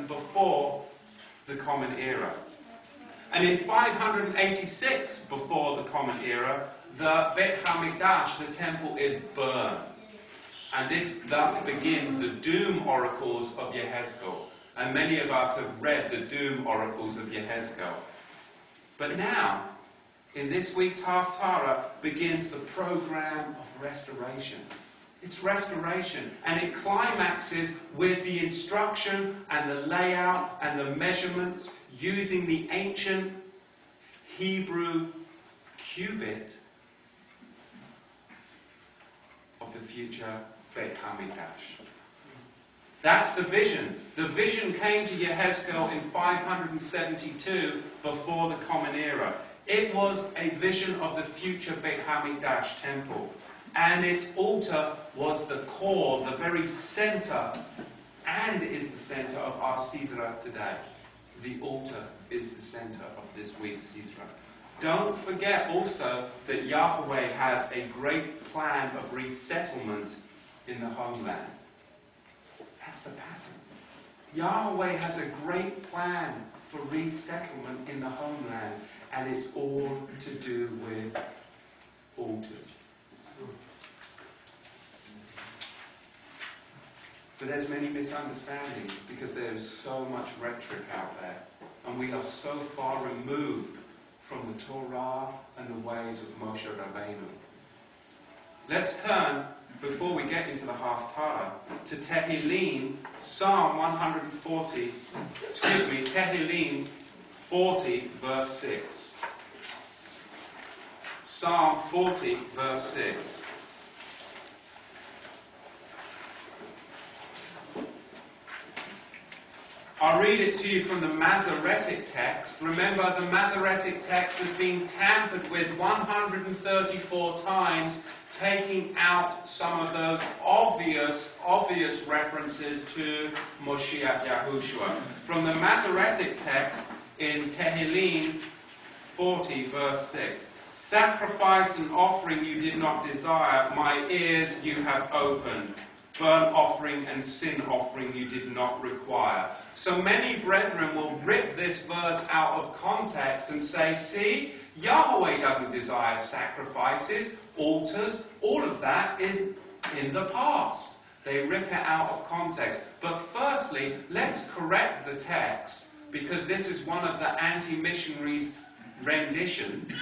before the Common Era. And in 586 before the Common Era, the Beit HaMikdash, the temple, is burned. And this thus begins the doom oracles of Yehezkel. And many of us have read the doom oracles of Yehezkel. But now, in this week's Haftarah, begins the program of restoration. It's restoration, and it climaxes with the instruction and the layout and the measurements using the ancient Hebrew cubit of the future Beit HaMikdash. That's the vision. The vision came to Yehezkel in 572 before the Common Era. It was a vision of the future Beit HaMikdash temple. And its altar was the core, the very center, and is the center of our Sidra today. The altar is the center of this week's Sidra. Don't forget also that Yahweh has a great plan of resettlement in the homeland. That's the pattern. Yahweh has a great plan for resettlement in the homeland, and it's all to do with altars. But there's many misunderstandings because there is so much rhetoric out there, and we are so far removed from the Torah and the ways of Moshe Rabbeinu. Let's turn, before we get into the Haftarah, to Tehillim, Psalm 40, verse 6. Psalm 40, verse 6. I'll read it to you from the Masoretic text. Remember, the Masoretic text has been tampered with 134 times, taking out some of those obvious references to Moshiach Yahushua. From the Masoretic text in Tehillim 40, verse 6. Sacrifice and offering you did not desire, my ears you have opened. Burnt offering and sin offering you did not require. So many brethren will rip this verse out of context and say, see, Yahweh doesn't desire sacrifices, altars, all of that is in the past. They rip it out of context. But firstly, let's correct the text, because this is one of the anti-missionaries' renditions.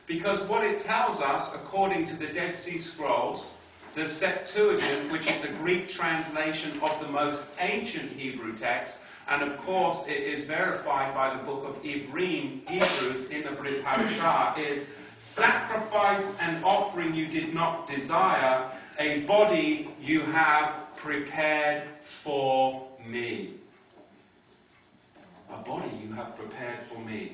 Because what it tells us, according to the Dead Sea Scrolls, the Septuagint, which is the Greek translation of the most ancient Hebrew text, and of course it is verified by the book of Hebrews in the Brit Hadashah, is sacrifice and offering you did not desire, a body you have prepared for me. A body you have prepared for me.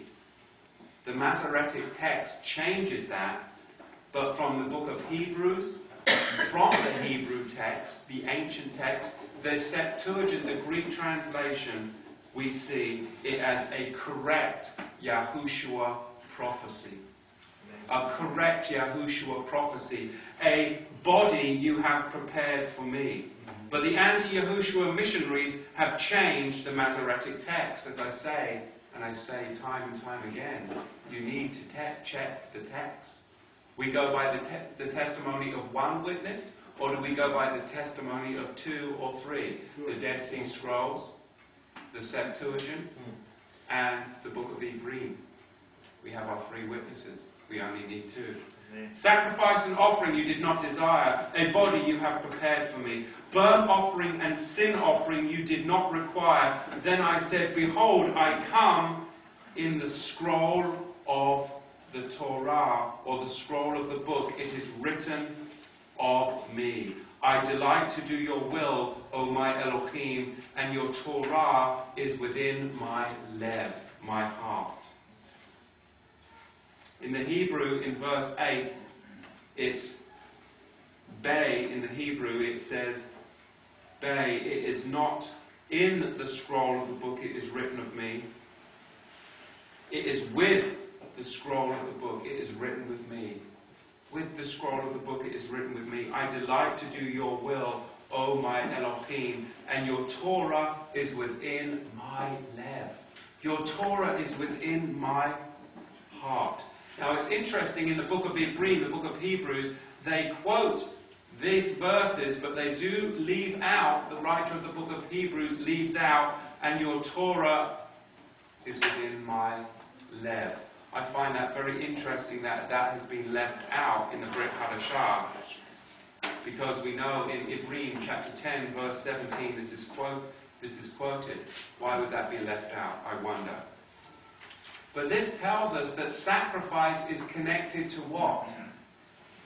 The Masoretic text changes that, but from the book of Hebrews, from the Hebrew text, the ancient text, the Septuagint, the Greek translation, we see it as a correct Yahushua prophecy. A correct Yahushua prophecy. A body you have prepared for me. But the anti-Yahushua missionaries have changed the Masoretic text, as I say, and I say time and time again. You need to check the text. We go by the testimony of one witness, or do we go by the testimony of two or three? The Dead Sea Scrolls, the Septuagint, and the book of Ephraim. We have our three witnesses. We only need two. Amen. Sacrifice and offering you did not desire, a body you have prepared for me. Burnt offering and sin offering you did not require. Then I said, behold, I come in the scroll of the Torah, or the scroll of the book. It is written of me. I delight to do your will, O my Elohim, and your Torah is within my lev, my heart. In the Hebrew, in verse 8, it's Bay. In the Hebrew, it says, Bay, it is not in the scroll of the book, it is written of me. It is with the scroll of the book, it is written with me. With the scroll of the book, it is written with me. I delight to do your will, O my Elohim, and your Torah is within my lev. Your Torah is within my heart. Now it's interesting, in the book of Ivrim, the book of Hebrews, they quote these verses, but they do leave out, the writer of the book of Hebrews leaves out, and your Torah is within my lev. I find that very interesting that that has been left out in the Brit Hadashah, because we know in Ivrim chapter 10 verse 17 this is quoted. Why would that be left out, I wonder? But this tells us that sacrifice is connected to what?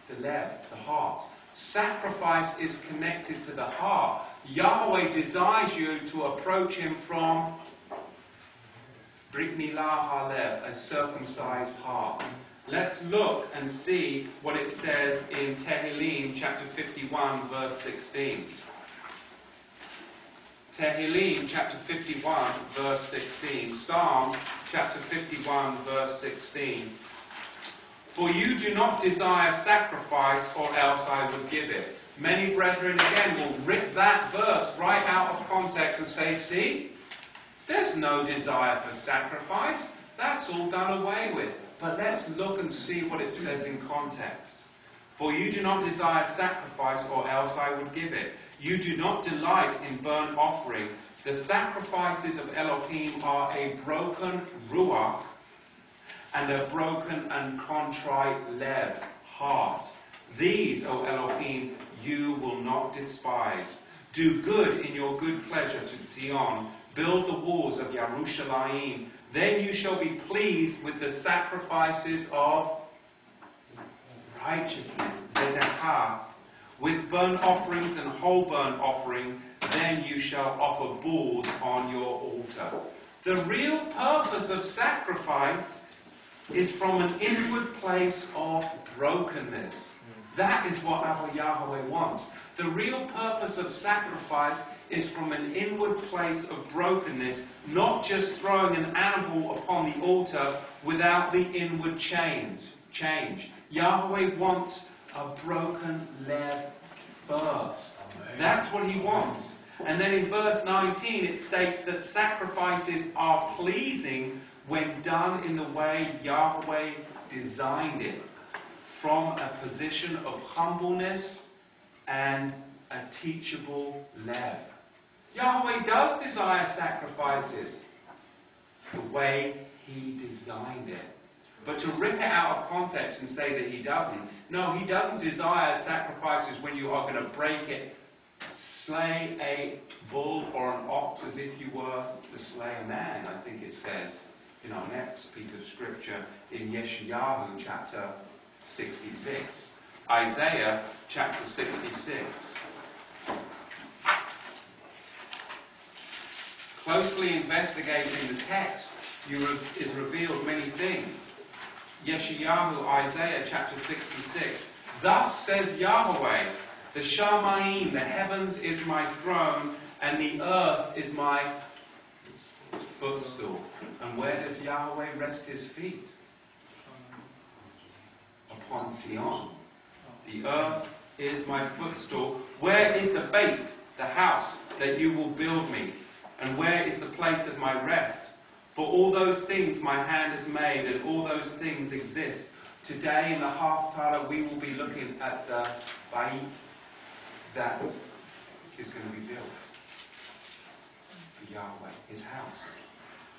The lev, the heart. Sacrifice is connected to the heart. Yahweh desires you to approach him from Brit Milah Halev, a circumcised heart. Let's look and see what it says in Tehillim chapter 51 verse 16. Tehillim chapter 51 verse 16. Psalm chapter 51 verse 16. For you do not desire sacrifice, or else I would give it. Many brethren again will rip that verse right out of context and say, see, there's no desire for sacrifice. That's all done away with. But let's look and see what it says in context. For you do not desire sacrifice, or else I would give it. You do not delight in burnt offering. The sacrifices of Elohim are a broken ruach, and a broken and contrite lev, heart. These, O Elohim, you will not despise. Do good in your good pleasure to Zion. Build the walls of Yerushalayim. Then you shall be pleased with the sacrifices of righteousness, Zedekah. With burnt offerings and whole burnt offering, then you shall offer bulls on your altar. The real purpose of sacrifice is from an inward place of brokenness. That is what our Yahweh wants. The real purpose of sacrifice is from an inward place of brokenness, not just throwing an animal upon the altar without the inward change. Yahweh wants a broken lev first. That's what he wants. And then in verse 19 it states that sacrifices are pleasing when done in the way Yahweh designed it, from a position of humbleness and a teachable lev. Yahweh does desire sacrifices the way he designed it. But to rip it out of context and say that he doesn't, no, he doesn't desire sacrifices when you are going to break it, slay a bull or an ox as if you were to slay a man, I think it says in our next piece of scripture in Yeshayahu chapter 66. Isaiah chapter 66. Closely investigating the text is revealed many things. Yeshayahu, Isaiah chapter 66. Thus says Yahweh, the Shamayim, the heavens is my throne, and the earth is my footstool. And where does Yahweh rest his feet? Upon Zion. The earth is my footstool. Where is the bait, the house that you will build me? And where is the place of my rest? For all those things my hand has made, and all those things exist. Today in the Haftarah we will be looking at the bait that is going to be built for Yahweh, his house.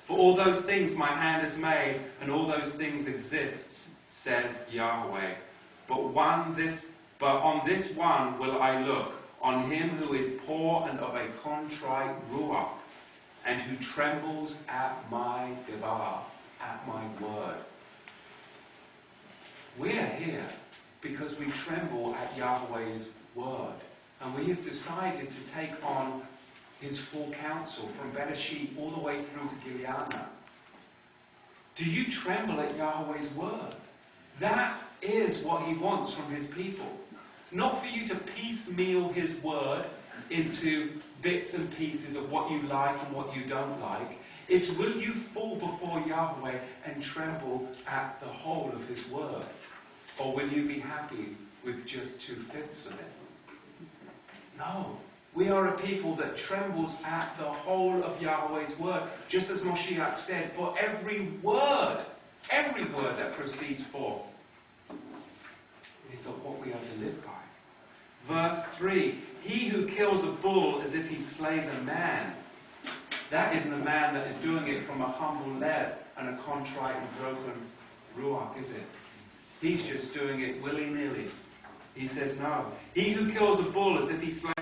For all those things my hand has made, and all those things exist, says Yahweh. But on this one will I look, on him who is poor and of a contrite ruach, and who trembles at my devar, at my word. We are here because we tremble at Yahweh's word. And we have decided to take on his full counsel from Bereshit all the way through to Gilead. Do you tremble at Yahweh's word? That is what he wants from his people. Not for you to piecemeal his word into bits and pieces of what you like and what you don't like. It's will you fall before Yahweh and tremble at the whole of his word? Or will you be happy with just 2/5 of it? No. We are a people that trembles at the whole of Yahweh's word. Just as Moshiach said, for every word that proceeds forth is what we are to live by. Verse 3, he who kills a bull as if he slays a man, that isn't a man that is doing it from a humble lev and a contrite and broken ruach, is it? He's just doing it willy-nilly. He says no. He who kills a bull as if he slays